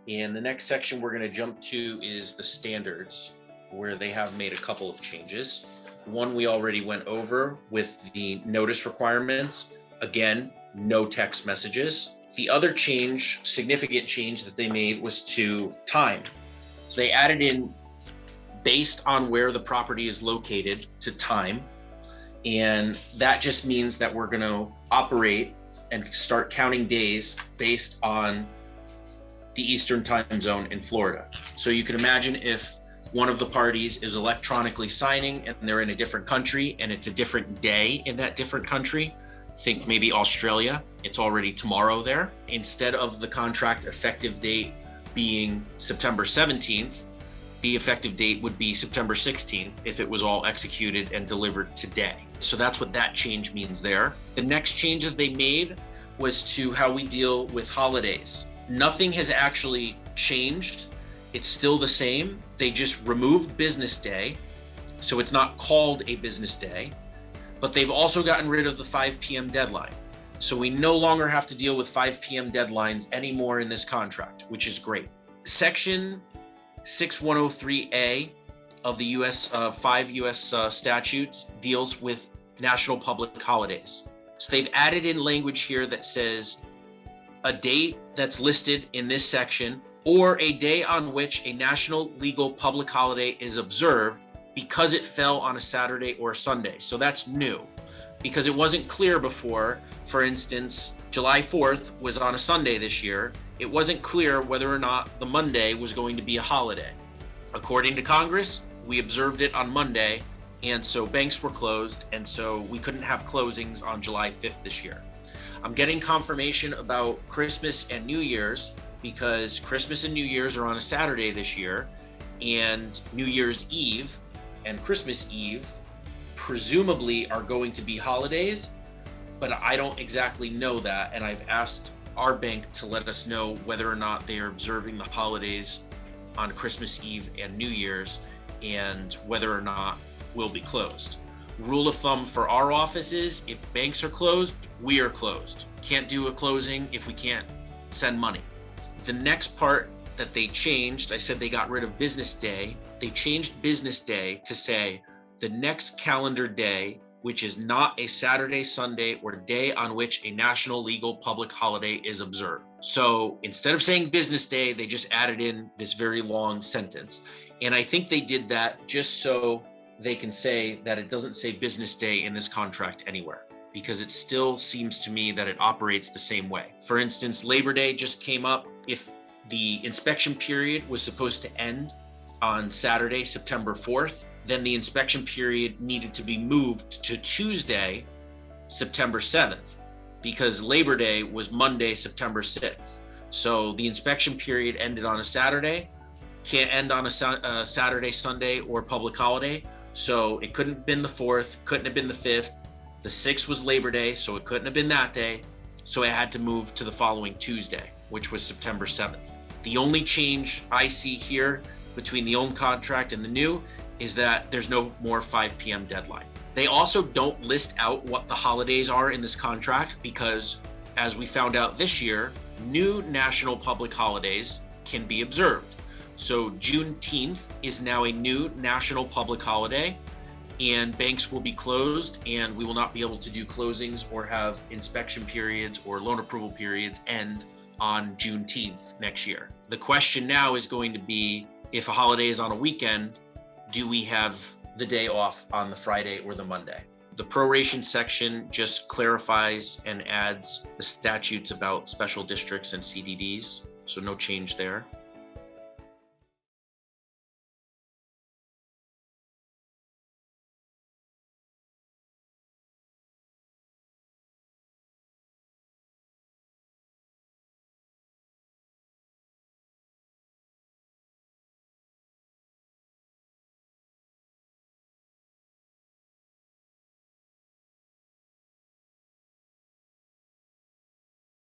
And the next section we're going to jump to is the standards, where they have made a couple of changes. One we already went over with the notice requirements. Again, no text messages. The other change, significant change that they made, was to time. So they added in based on where the property is located to time. And that just means that we're going to operate and start counting days based on the Eastern time zone in Florida. So you can imagine if one of the parties is electronically signing and they're in a different country and it's a different day in that different country, think maybe Australia, it's already tomorrow there. Instead of the contract effective date being September 17th, the effective date would be September 16th if it was all executed and delivered today. So that's what that change means there. The next change that they made was to how we deal with holidays. Nothing has actually changed. It's still the same. They just removed business day, so it's not called a business day, but they've also gotten rid of the 5 p.m. deadline. So we no longer have to deal with 5 p.m. deadlines anymore in this contract, which is great. Section 6103A of the five U.S. statutes deals with national public holidays. So they've added in language here that says a date that's listed in this section or a day on which a national legal public holiday is observed because it fell on a Saturday or a Sunday. So that's new because it wasn't clear before. For instance, July 4th was on a Sunday this year. It wasn't clear whether or not the Monday was going to be a holiday. According to Congress, we observed it on Monday, and so banks were closed, and so we couldn't have closings on July 5th this year. I'm getting confirmation about Christmas and New Year's because Christmas and New Year's are on a Saturday this year, and New Year's Eve and Christmas Eve presumably are going to be holidays, but I don't exactly know that, and I've asked our bank to let us know whether or not they are observing the holidays on Christmas Eve and New Year's and whether or not we'll be closed. Rule of thumb for our office is if banks are closed, we are closed. Can't do a closing if we can't send money. The next part that they changed, I said they got rid of business day. They changed business day to say the next calendar day, which is not a Saturday, Sunday, or day on which a national legal public holiday is observed. So instead of saying business day, they just added in this very long sentence. And I think they did that just so they can say that it doesn't say business day in this contract anywhere, because it still seems to me that it operates the same way. For instance, Labor Day just came up. If the inspection period was supposed to end on Saturday, September 4th, then the inspection period needed to be moved to Tuesday, September 7th, because Labor Day was Monday, September 6th. So the inspection period ended on a Saturday, can't end on a Saturday, Sunday, or public holiday. So it couldn't have been the 4th, couldn't have been the 5th. The 6th was Labor Day, so it couldn't have been that day. So it had to move to the following Tuesday, which was September 7th. The only change I see here between the old contract and the new is that there's no more 5 p.m. deadline. They also don't list out what the holidays are in this contract because, as we found out this year, new national public holidays can be observed. So Juneteenth is now a new national public holiday, and banks will be closed, and we will not be able to do closings or have inspection periods or loan approval periods end on Juneteenth next year. The question now is going to be, if a holiday is on a weekend, do we have the day off on the Friday or the Monday? The proration section just clarifies and adds the statutes about special districts and CDDs, so no change there.